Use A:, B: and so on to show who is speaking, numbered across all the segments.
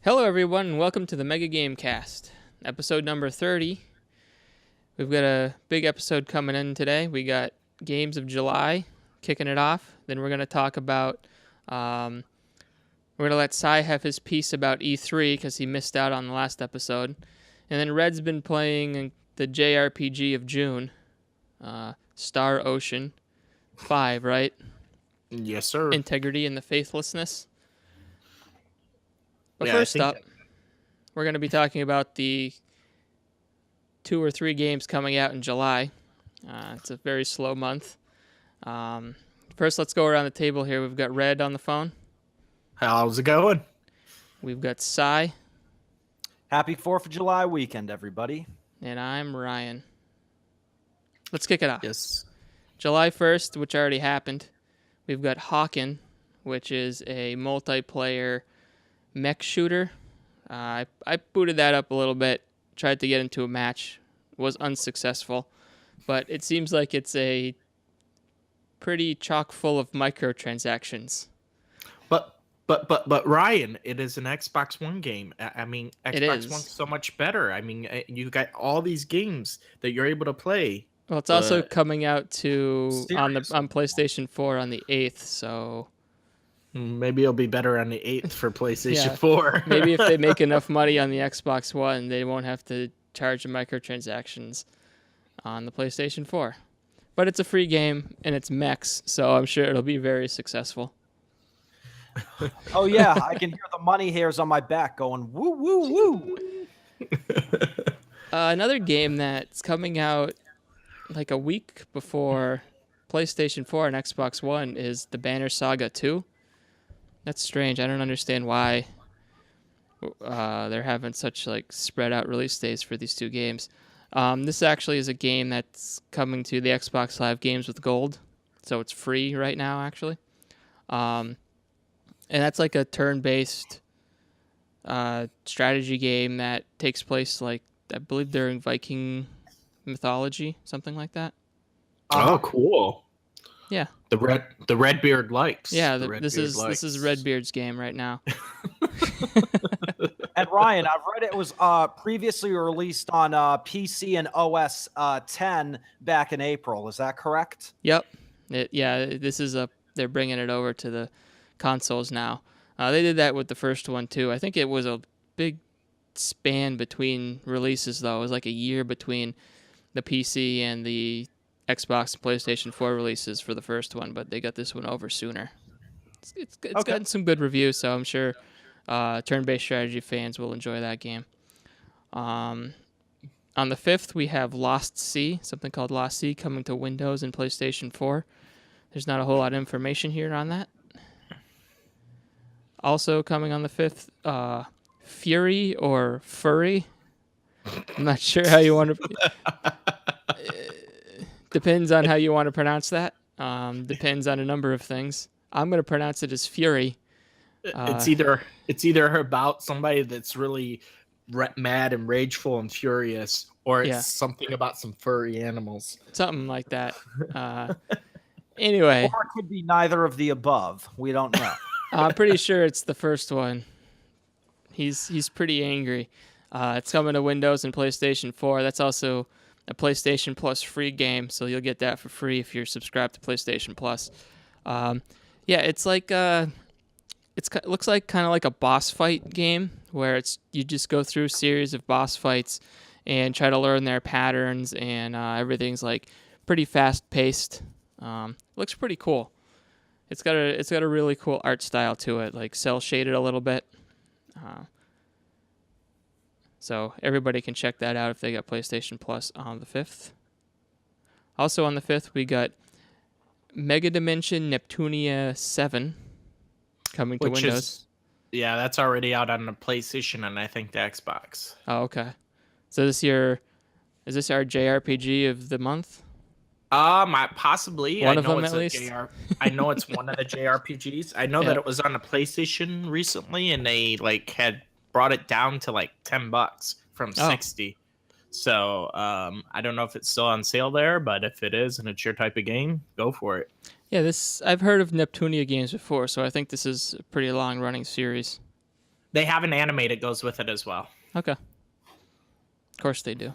A: Hello, everyone, and welcome to the Mega Gamecast, episode number 30. We've got a big episode coming in today. We got Games of July kicking it off. Then we're going to talk about, we're going to let Cy have his piece about E3 because he missed out on the last episode. And then Red's been playing the JRPG of June, Star Ocean 5, right?
B: Yes, sir.
A: Integrity and the Faithlessness. But
B: Yeah,
A: first up, we're going to be talking about the 2 or 3 games coming out in July. It's a very slow month. First, let's go around the table here. We've got Red on the phone.
B: How's it going?
A: We've got Cy.
C: Happy 4th of July weekend, everybody.
A: And I'm Ryan. Let's kick it off.
B: Yes.
A: July 1st, which already happened, we've got Hawken, which is a multiplayer mech shooter. I booted that up a little bit, tried to get into a match, was unsuccessful, but it seems like it's a pretty chock full of microtransactions.
B: But Ryan, it is an Xbox One game. I mean, Xbox One's so much better. I mean, you got all these games that you're able to play.
A: Well, it's also coming out on PlayStation 4 on the 8th, so
B: maybe it'll be better on the 8th for PlayStation 4.
A: Maybe if they make enough money on the Xbox One, they won't have to charge the microtransactions on the PlayStation 4. But it's a free game, and it's mechs, so I'm sure it'll be very successful.
C: Oh, yeah, I can hear the money hairs on my back going, woo, woo, woo.
A: Another game that's coming out like a week before PlayStation 4 and Xbox One is the Banner Saga 2. That's strange. I don't understand why they're having such like spread out release dates for these two games. This actually is a game that's coming to the Xbox Live Games with Gold, so it's free right now actually. And that's like a turn-based strategy game that takes place like I believe during Viking mythology, something like that.
B: Oh, cool.
A: Yeah.
B: The Redbeard likes.
A: Yeah, this is Redbeard's game right now.
C: And Ryan, I've read it was previously released on PC and OS 10 back in April. Is that correct?
A: Yep. They're bringing it over to the consoles now. They did that with the first one too. I think it was a big span between releases though. It was like a year between the PC and the Xbox and PlayStation 4 releases for the first one, but they got this one over sooner. It's gotten some good reviews, so I'm sure turn-based strategy fans will enjoy that game. On the 5th, we have Lost Sea, something called Lost Sea, coming to Windows and PlayStation 4. There's not a whole lot of information here on that. Also coming on the 5th, Fury or Furry. I'm not sure how you want to... Depends on how you want to pronounce that. Depends on a number of things. I'm going to pronounce it as Fury.
B: It's either about somebody that's really mad and rageful and furious, or it's something about some furry animals.
A: Something like that. Anyway.
C: Or it could be neither of the above. We don't know.
A: I'm pretty sure it's the first one. He's pretty angry. It's coming to Windows and PlayStation 4. That's also a PlayStation Plus free game, so you'll get that for free if you're subscribed to PlayStation Plus. It's like it looks like kind of like a boss fight game where you just go through a series of boss fights and try to learn their patterns, and everything's like pretty fast paced. Looks pretty cool. It's got a really cool art style to it, like cel shaded a little bit. So everybody can check that out if they got PlayStation Plus on the 5th. Also on the 5th, we got Mega Dimension Neptunia 7 coming to Windows.
B: That's already out on the PlayStation and I think the Xbox.
A: Oh, okay. So is this our JRPG of the month?
B: Possibly.
A: One of them at least.
B: I know it's one of the JRPGs. I know that it was on the PlayStation recently, and they had brought it down to like $10 from 60. So I don't know if it's still on sale there, but if it is and it's your type of game, go for it.
A: Yeah, I've heard of Neptunia games before, so I think this is a pretty long running series.
B: They have an anime that goes with it as well.
A: Okay. Of course they do.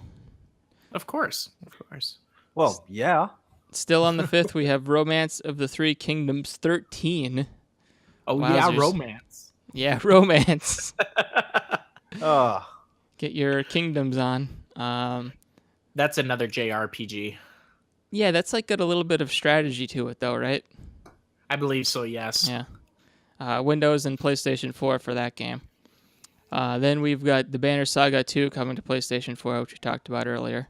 B: Of course.
C: Well, yeah.
A: Still on the 5th, we have Romance of the Three Kingdoms 13.
B: Oh,
A: Wowzers.
B: yeah, romance.
A: Yeah, romance.
C: Uh,
A: Get your kingdoms on.
B: That's another JRPG.
A: Yeah, that's like got a little bit of strategy to it, though, right?
B: I believe so, yes.
A: Yeah. Windows and PlayStation 4 for that game. Then we've got the Banner Saga 2 coming to PlayStation 4, which we talked about earlier.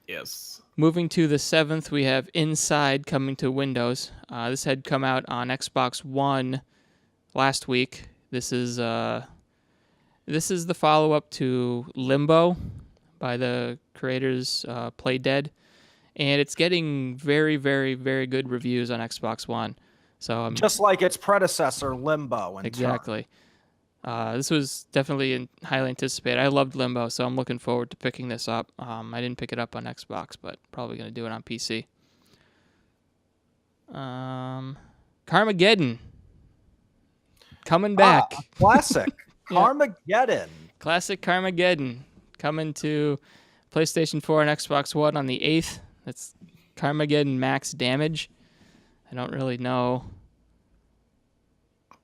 B: Yes.
A: Moving to the 7th, we have Inside coming to Windows. This had come out on Xbox One last week. This is the follow-up to Limbo by the creators Play Dead, and it's getting very, very, very good reviews on Xbox One. So
C: just like its predecessor, Limbo.
A: Exactly. This was definitely highly anticipated. I loved Limbo, so I'm looking forward to picking this up. I didn't pick it up on Xbox, but probably going to do it on PC. Carmageddon. Coming back.
C: Classic.
A: Yeah.
C: Carmageddon.
A: Classic Carmageddon. Coming to PlayStation 4 and Xbox One on the 8th. That's Carmageddon Max Damage. I don't really know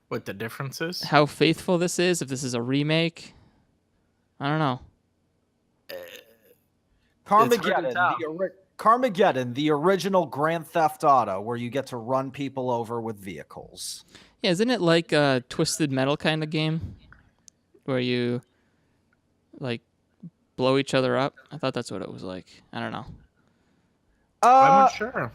B: what the difference is.
A: How faithful this is, if this is a remake. I don't know.
C: Carmageddon, the original Grand Theft Auto, where you get to run people over with vehicles.
A: Yeah, isn't it like a Twisted Metal kind of game? Where you, like, blow each other up? I thought that's what it was like. I don't know.
B: I'm not sure.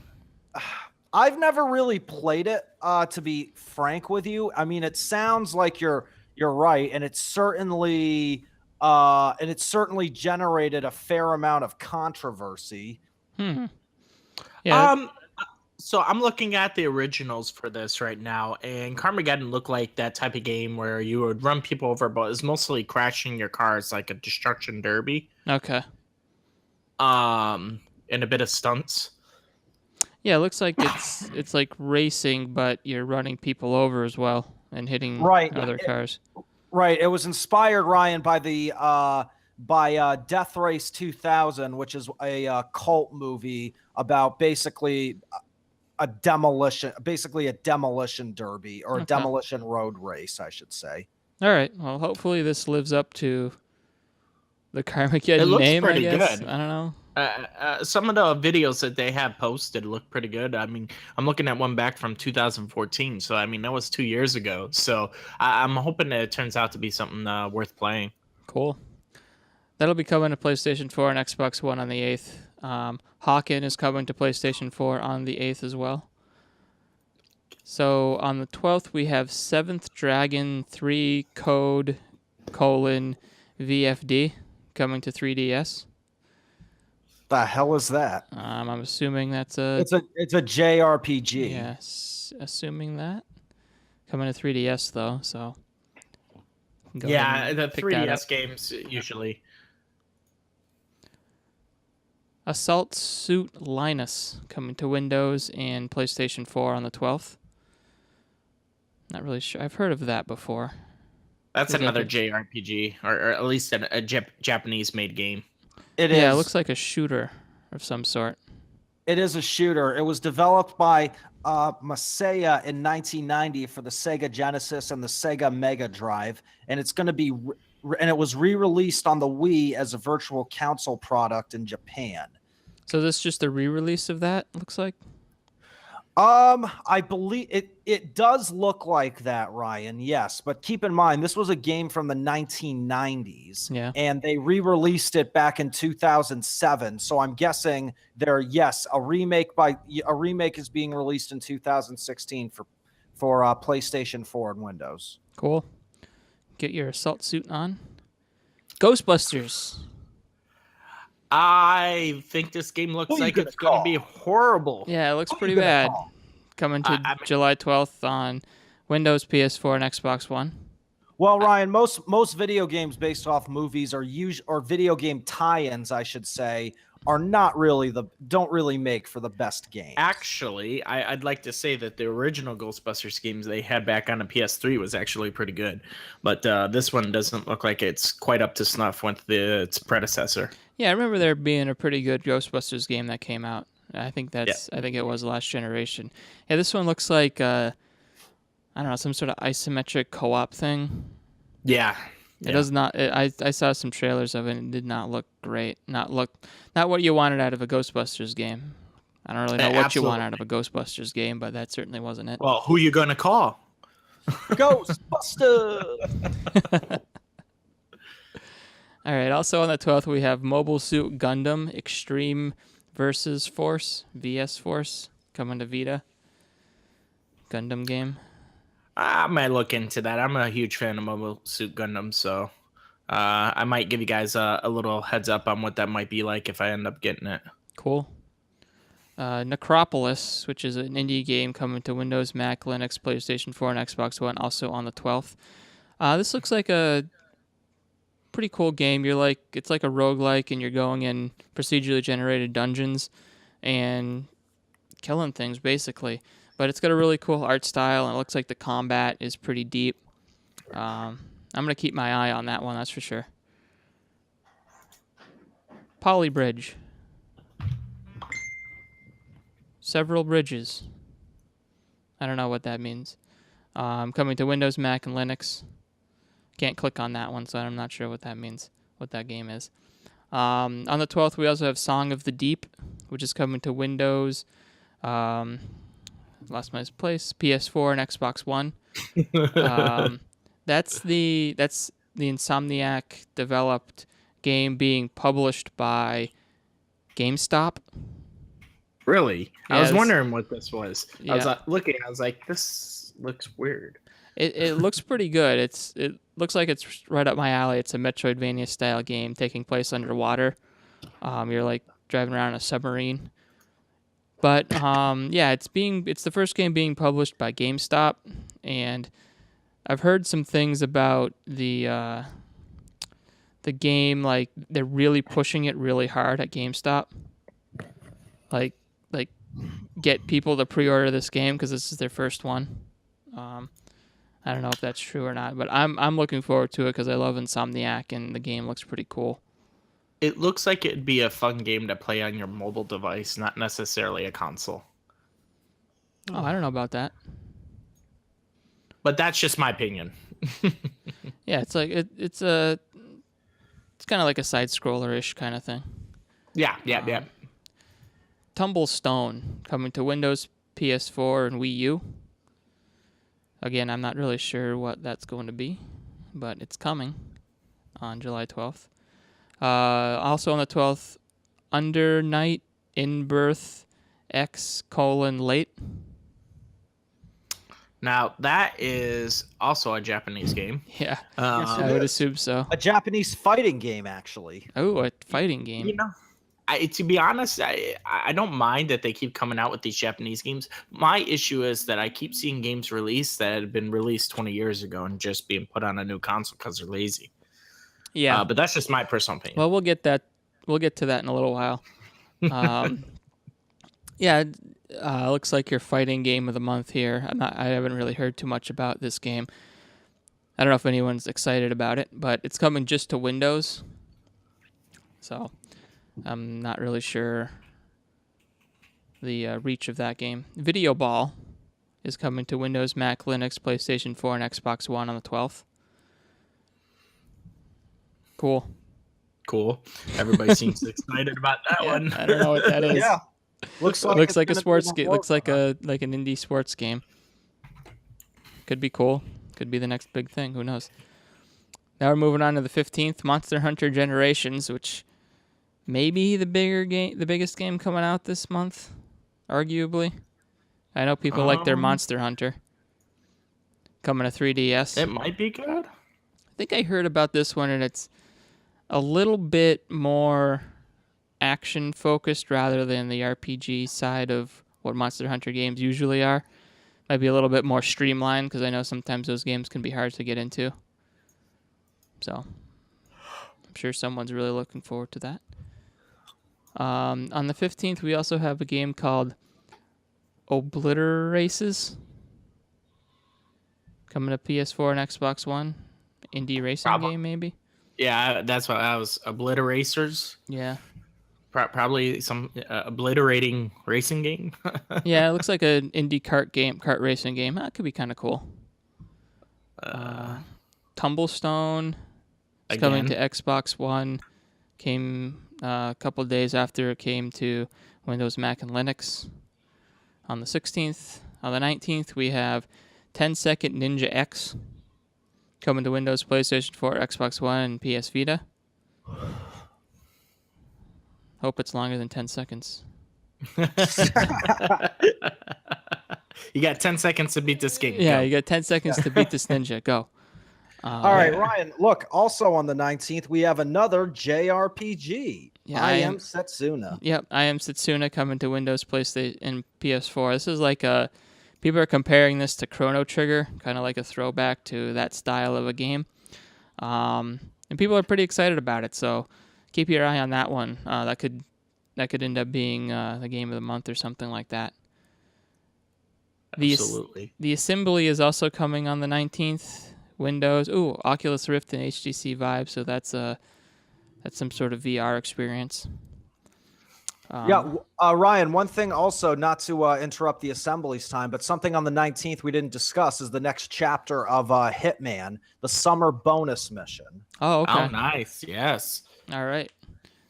C: I've never really played it, to be frank with you. I mean, it sounds like you're right, and it's certainly generated a fair amount of controversy.
A: Yeah.
B: So I'm looking at the originals for this right now, and Carmageddon looked like that type of game where you would run people over, but it's mostly crashing your cars, like a destruction derby.
A: Okay.
B: And a bit of stunts.
A: Yeah, it looks like it's like racing, but you're running people over as well and hitting other cars.
C: Right. It was inspired, Ryan, by the Death Race 2000, which is a cult movie about basically a demolition derby, or a demolition road race, I should say.
A: All right. Well, hopefully this lives up to the Carmageddon name, I guess. Good. I don't know.
B: Some of the videos that they have posted look pretty good. I mean, I'm looking at one back from 2014, so I mean that was 2 years ago. So I'm hoping that it turns out to be something worth playing.
A: Cool. That'll be coming to PlayStation 4 and Xbox One on the 8th. Hawken is coming to PlayStation 4 on the 8th as well. So on the 12th we have 7th Dragon 3 Code: VFD coming to 3DS.
C: The hell is that?
A: I'm assuming that's
C: it's a JRPG.
A: Yes, assuming that. Coming to 3DS though, so
B: yeah, the 3DS games usually.
A: Assault Suit Linus coming to Windows and PlayStation 4 on the 12th. Not really sure. I've heard of that before.
B: That's another JRPG, or at least a Japanese-made game.
A: It looks like a shooter of some sort.
C: It is a shooter. It was developed by Masaya in 1990 for the Sega Genesis and the Sega Mega Drive, and it's going to be and it was re-released on the Wii as a virtual console product in Japan.
A: So this is just a re-release of that, looks like?
C: I believe it does look like that, Ryan. Yes, but keep in mind this was a game from the 1990s, and they re-released it back in 2007. So I'm guessing a remake is being released in 2016 for PlayStation 4 and Windows.
A: Cool. Get your assault suit on. Ghostbusters.
B: I think this game looks like it's going to be horrible.
A: Yeah, it looks pretty bad. Coming to July 12th on Windows, PS4, and Xbox One.
C: Well, Ryan, most video games based off movies or video game tie-ins, I should say, are don't really make for the best games.
B: Actually, I'd like to say that the original Ghostbusters games they had back on the PS3 was actually pretty good, but this one doesn't look like it's quite up to snuff with its predecessor.
A: Yeah, I remember there being a pretty good Ghostbusters game that came out. I think
B: Yeah.
A: it was last generation. Yeah, this one looks like I don't know, some sort of isometric co-op thing.
B: Yeah.
A: It does not. I saw some trailers of it, and it did not look great. Not what you wanted out of a Ghostbusters game. I don't really know what you want out of a Ghostbusters game, but that certainly wasn't it.
B: Well, who you gonna call?
C: Ghostbusters.
A: All right. Also on the 12th, we have Mobile Suit Gundam Extreme versus Force VS Force coming to Vita. Gundam game.
B: I might look into that. I'm a huge fan of Mobile Suit Gundam, so I might give you guys a little heads up on what that might be like if I end up getting it.
A: Cool. Necropolis, which is an indie game coming to Windows, Mac, Linux, PlayStation 4, and Xbox One, also on the 12th. This looks like a pretty cool game. It's like a roguelike, and you're going in procedurally generated dungeons and killing things, basically. But it's got a really cool art style, and it looks like the combat is pretty deep. I'm going to keep my eye on that one, that's for sure. Polybridge. Several bridges. I don't know what that means. Coming to Windows, Mac, and Linux. Can't click on that one, so I'm not sure what that means, what that game is. On the 12th, we also have Song of the Deep, which is coming to Windows, lost my place, PS4 and Xbox One. That's the Insomniac developed game being published by GameStop.
B: Really?
A: Yeah,
B: I was wondering what this was.
A: Yeah.
B: I was looking. I was like, this looks weird.
A: It looks pretty good. It looks like it's right up my alley. It's a Metroidvania style game taking place underwater. You're like driving around in a submarine. But yeah, it's the first game being published by GameStop, and I've heard some things about the game. Like they're really pushing it really hard at GameStop. Like get people to pre-order this game because this is their first one. I don't know if that's true or not, but I'm looking forward to it because I love Insomniac and the game looks pretty cool.
B: It looks like it'd be a fun game to play on your mobile device, not necessarily a console.
A: Oh, I don't know about that.
B: But that's just my opinion.
A: Yeah, it's like it's kind of like a side scroller-ish kind of thing.
B: Yeah.
A: Tumblestone coming to Windows, PS4, and Wii U. Again, I'm not really sure what that's going to be, but it's coming on July 12th. Also on the 12th, Under Night in Birth X:late.
B: Now, that is also a Japanese game.
A: Yeah,
C: Yes,
A: I would assume so.
C: A Japanese fighting game, actually.
A: Oh, a fighting game.
B: You know, to be honest, I don't mind that they keep coming out with these Japanese games. My issue is that I keep seeing games released that had been released 20 years ago and just being put on a new console because they're lazy.
A: Yeah,
B: but that's just my personal opinion.
A: Well, we'll get to that in a little while. Yeah, looks like your fighting game of the month here. I haven't really heard too much about this game. I don't know if anyone's excited about it, but it's coming just to Windows. So I'm not really sure the reach of that game. Video Ball is coming to Windows, Mac, Linux, PlayStation 4, and Xbox One on the 12th. Cool.
B: Everybody seems excited about that one.
A: I don't know what that is.
C: Yeah.
A: Looks like a sports game. Looks like an indie sports game. Could be cool. Could be the next big thing. Who knows? Now we're moving on to the 15th, Monster Hunter Generations, which may be the biggest game coming out this month, arguably. I know people like their Monster Hunter coming to 3DS.
B: It might be good.
A: I think I heard about this one, and it's a little bit more action focused rather than the RPG side of what Monster Hunter games usually are. Might be a little bit more streamlined because I know sometimes those games can be hard to get into. So I'm sure someone's really looking forward to that. On the 15th, we also have a game called Obliteraces coming to PS4 and Xbox One. Indie racing game, maybe?
B: Yeah, that's what I was. Obliteracers?
A: Yeah.
B: Probably some obliterating racing game.
A: Yeah, it looks like an indie kart racing game. That could be kind of cool. Tumblestone is coming to Xbox One. Came a couple days after it came to Windows, Mac, and Linux. On the 16th, on the 19th, we have 10-Second Ninja X coming to Windows, PlayStation 4, Xbox One, and PS Vita. Hope it's longer than 10 seconds.
B: You got 10 seconds to beat this game.
A: Yeah, you got 10 seconds to beat this ninja. Go.
C: All right, Ryan, look, also on the 19th, we have another JRPG.
A: Yeah,
C: I Am Setsuna.
A: Yep, I Am Setsuna coming to Windows, PlayStation, and PS4. This is like people are comparing this to Chrono Trigger, kind of like a throwback to that style of a game. And people are pretty excited about it, so keep your eye on that one. That could end up being the game of the month or something like that.
B: Absolutely.
A: The Assembly is also coming on the 19th. Windows. Ooh, Oculus Rift and HTC Vive. So that's some sort of VR experience.
C: Ryan, one thing also, not to interrupt the Assembly's time, but something on the 19th we didn't discuss is the next chapter of Hitman, the summer bonus mission.
A: Oh, okay.
B: Oh, nice. Yes.
A: All right.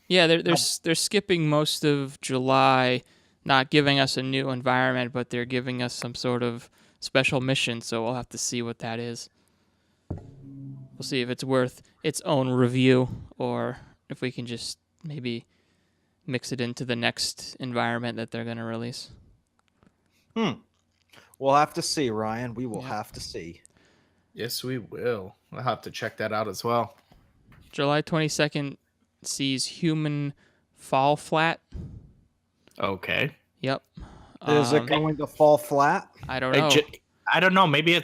A: Yeah, they're skipping most of July, not giving us a new environment, but they're giving us some sort of special mission, so we'll have to see what that is. We'll see if it's worth its own review or if we can just maybe mix it into the next environment that they're going to release.
C: We'll have to see, Ryan. We will have to see.
B: Yes, we will. I'll have to check that out as well.
A: July 22nd sees Human Fall Flat.
B: Okay.
A: Yep.
C: Is it going to fall flat?
A: I don't know.
B: I don't know. Maybe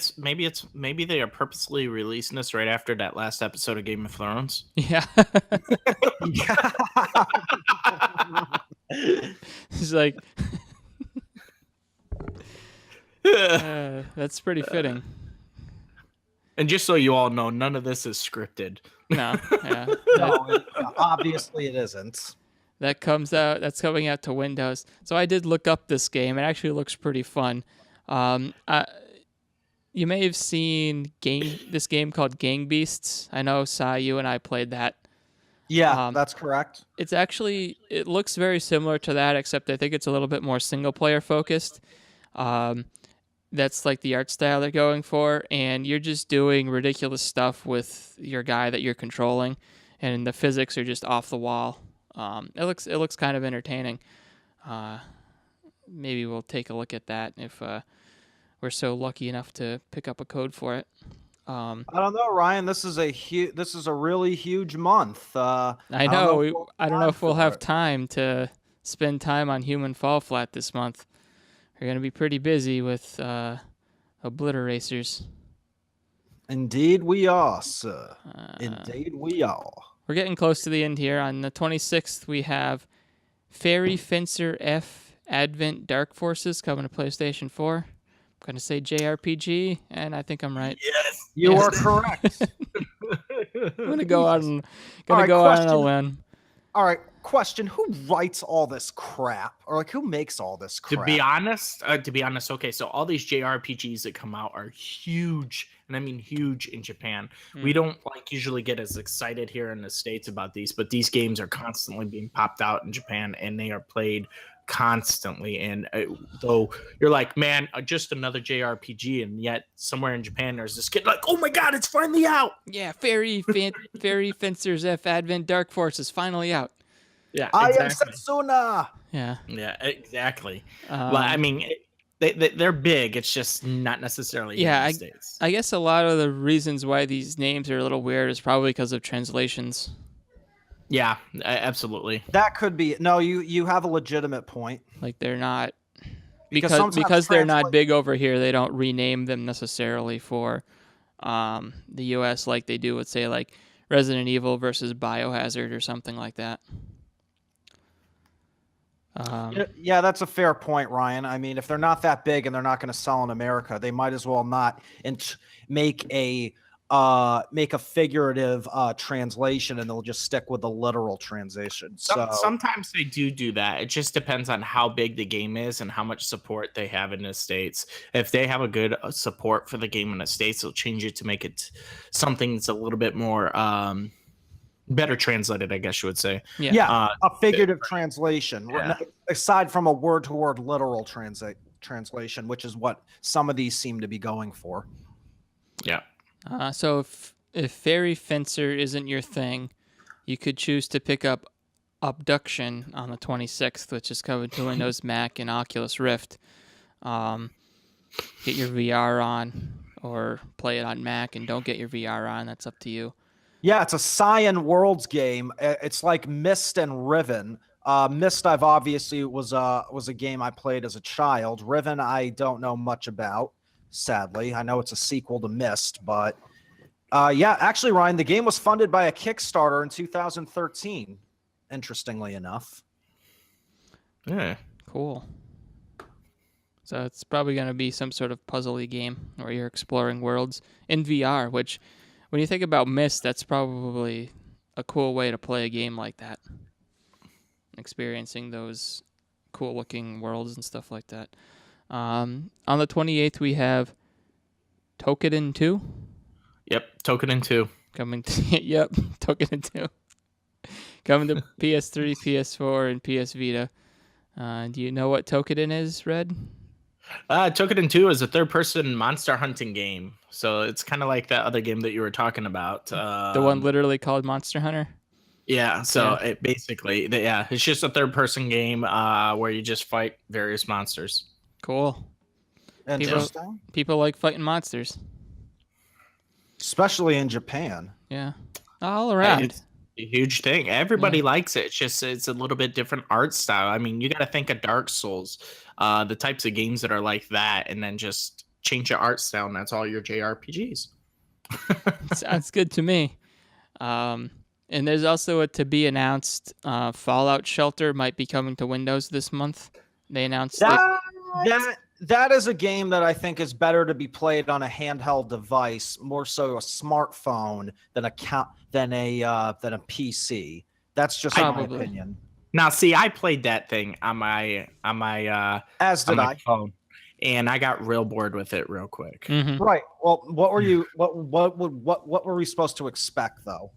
B: they are purposely releasing this right after that last episode of Game of Thrones.
A: Yeah. It's like that's pretty fitting.
B: And just so you all know, none of this is scripted.
A: No. Yeah.
C: No, obviously it isn't.
A: That's coming out to Windows. So I did look up this game. It actually looks pretty fun. You may have seen this game called Gang Beasts. I know, Sai, you and I played that.
C: Yeah, that's correct.
A: It looks very similar to that, except I think it's a little bit more single player focused. That's like the art style they're going for, and you're just doing ridiculous stuff with your guy that you're controlling, and the physics are just off the wall. It looks kind of entertaining. Maybe we'll take a look at that if we're so lucky enough to pick up a code for it.
C: I don't know, Ryan. This is a really huge month.
A: I know. I don't know if we'll have time to spend time on Human Fall Flat this month. We're gonna be pretty busy with Obliteracers.
C: Indeed we are, sir. Indeed we are.
A: We're getting close to the end here. On the 26th, we have Fairy Fencer F Advent Dark Forces coming to PlayStation 4. I'm going to say JRPG, and I think I'm right.
B: Yes.
C: You are correct.
A: I'm going to go on a limb.
C: All right, question. Who writes all this crap? Or like who makes all this crap?
B: To be honest, okay, so all these JRPGs that come out are huge, and I mean huge in Japan. We don't usually get as excited here in the States about these, but these games are constantly being popped out in Japan, and they are played constantly. And though you're like, man, just another JRPG, and yet somewhere in Japan there's this kid like, oh my god, it's finally out.
A: Yeah, Fairy Fencers F Advent Dark Force is finally out.
B: Yeah,
C: exactly. I am Setsuna.
A: Yeah,
B: exactly. But I mean, they're big. It's just not necessarily in the States.
A: I guess a lot of the reasons why these names are a little weird is probably because of translations.
B: Yeah, absolutely.
C: That could be. No, you have a legitimate point.
A: Like they're not because they're not big over here. They don't rename them necessarily for the U.S. like they do with, say, like Resident Evil versus Biohazard or something like that.
C: Yeah, that's a fair point, Ryan. I mean, if they're not that big and they're not going to sell in America, they might as well not make a figurative translation, and they'll just stick with the literal translation. So
B: sometimes they do that. It just depends on how big the game is and how much support they have in the States. If they have a good support for the game in the States, they'll change it to make it something that's a little bit more better translated, I guess you would say.
C: Yeah, a figurative translation, aside from a word-to-word literal translation, which is what some of these seem to be going for.
B: Yeah.
A: So if Fairy Fencer isn't your thing, you could choose to pick up Abduction on the 26th, which is coming to Windows, Mac, and Oculus Rift. Get your VR on, or play it on Mac and don't get your VR on. That's up to you.
C: Yeah, it's a Cyan Worlds game. It's like Myst and Riven. Myst, I've obviously was a game I played as a child. Riven, I don't know much about, sadly. I know it's a sequel to Myst, but yeah, actually, Ryan, the game was funded by a Kickstarter in 2013, interestingly enough.
B: Yeah.
A: Cool. So it's probably going to be some sort of puzzle-y game where you're exploring worlds in VR, which, when you think about Myst, that's probably a cool way to play a game like that. Experiencing those cool-looking worlds and stuff like that. On the 28th, we have Toukiden 2.
B: Yep, Toukiden 2.
A: Coming to, yep, Toukiden 2. Coming to PS3, PS4, and PS Vita. Do you know what Toukiden is, Red?
B: Toukiden 2 is a third-person monster hunting game. So it's kind of like that other game that you were talking about.
A: The one literally called Monster Hunter?
B: Yeah, so it basically, it's just a third-person game where you just fight various monsters.
A: Cool.
C: Interesting.
A: People like fighting monsters.
C: Especially in Japan.
A: Yeah. All around.
B: It's a huge thing. Everybody likes it. It's a little bit different art style. I mean, you got to think of Dark Souls, the types of games that are like that, and then just change your art style, and that's all your JRPGs.
A: Sounds good to me. And there's also a to-be-announced Fallout Shelter might be coming to Windows this month. They announced
C: that is a game that I think is better to be played on a handheld device, more so a smartphone than a PC. That's just my opinion.
B: Now, see, I played that thing on my phone, and I got real bored with it real quick.
A: Mm-hmm.
C: Right. Well, what were we supposed to expect though?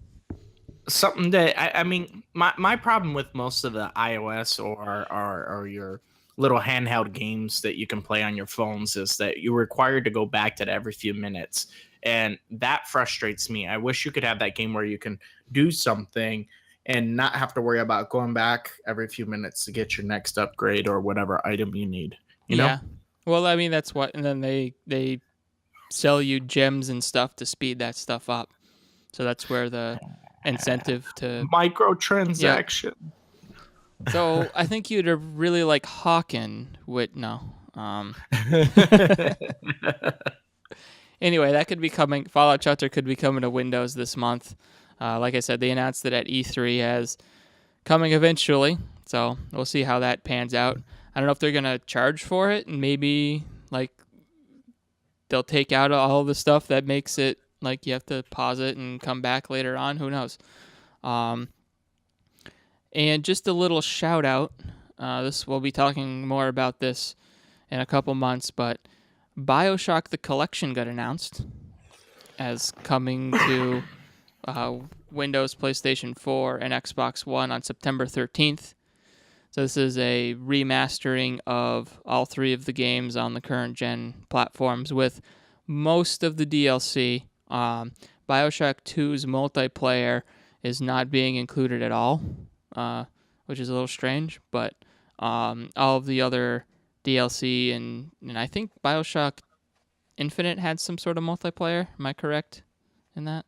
B: Something that I mean, my problem with most of the iOS or your little handheld games that you can play on your phones is that you're required to go back to it every few minutes, and that frustrates me. I wish you could have that game where you can do something and not have to worry about going back every few minutes to get your next upgrade or whatever item you need. You know?
A: Well, I mean, that's what, and then they sell you gems and stuff to speed that stuff up. So that's where the incentive to
B: microtransaction.
A: Yeah. So I think you'd really like Hawken with Anyway, that could be coming. Fallout Shelter could be coming to Windows this month. Like I said, they announced it at E3 as coming eventually. So we'll see how that pans out. I don't know if they're going to charge for it, and maybe like they'll take out all the stuff that makes it like you have to pause it and come back later on. Who knows? And just a little shout out. We'll be talking more about this in a couple months, but BioShock the Collection got announced as coming to Windows, PlayStation 4, and Xbox One on September 13th. So this is a remastering of all three of the games on the current gen platforms with most of the DLC. BioShock 2's multiplayer is not being included at all, which is a little strange, but all of the other DLC and I think BioShock Infinite had some sort of multiplayer. Am I correct in that?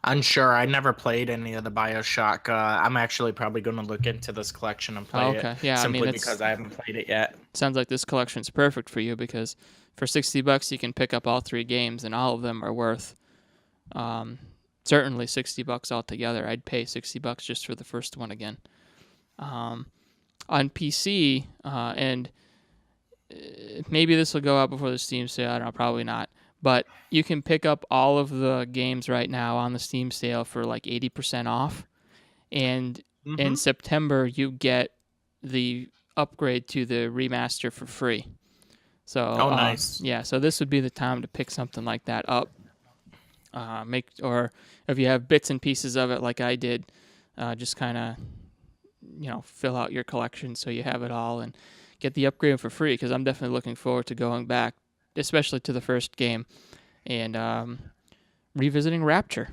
B: Unsure. I never played any of the BioShock. I'm actually probably going to look into this collection and play it.
A: Yeah,
B: simply because I haven't played it yet.
A: Sounds like this collection's perfect for you because for $60 you can pick up all three games and all of them are worth certainly $60 altogether. I'd pay $60 just for the first one again. on PC, and maybe this will go out before the Steam sale. I don't know, probably not. But you can pick up all of the games right now on the Steam sale for like 80% off. And in September, you get the upgrade to the remaster for free. So,
B: nice.
A: Yeah, so this would be the time to pick something like that up. Or if you have bits and pieces of it like I did, just kind of, fill out your collection so you have it all and get the upgrade for free, because I'm definitely looking forward to going back, especially to the first game, and revisiting Rapture.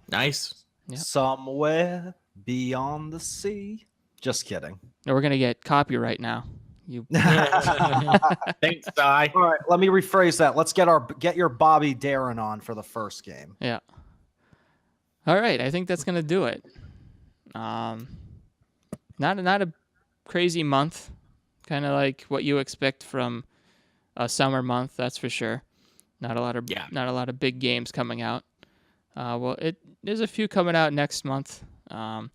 B: Nice.
A: Yep.
C: Somewhere beyond the sea. Just kidding.
A: No, we're going to get copyright now. You.
B: Thanks, Di.
C: All right, let me rephrase that. Let's get your Bobby Darin on for the first game.
A: Yeah. All right, I think that's gonna do it. Not a crazy month, kind of like what you expect from a summer month. That's for sure. Not a lot of big games coming out. There's a few coming out next month, and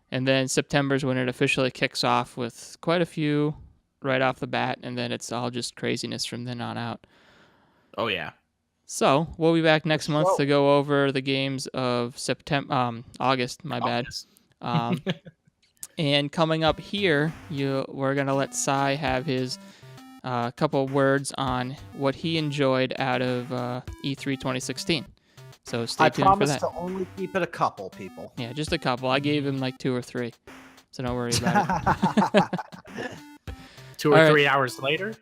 A: then September's when it officially kicks off with quite a few right off the bat, and then it's all just craziness from then on out.
B: Oh yeah.
A: So we'll be back next month to go over the games of August. My bad. And coming up here, we're gonna let Cy have his couple words on what he enjoyed out of E3 2016. So stay tuned for that.
C: I promise to only keep it a couple, people.
A: Yeah, just a couple. I gave him like 2 or 3, so don't worry about it.
B: 2 or 3 hours later.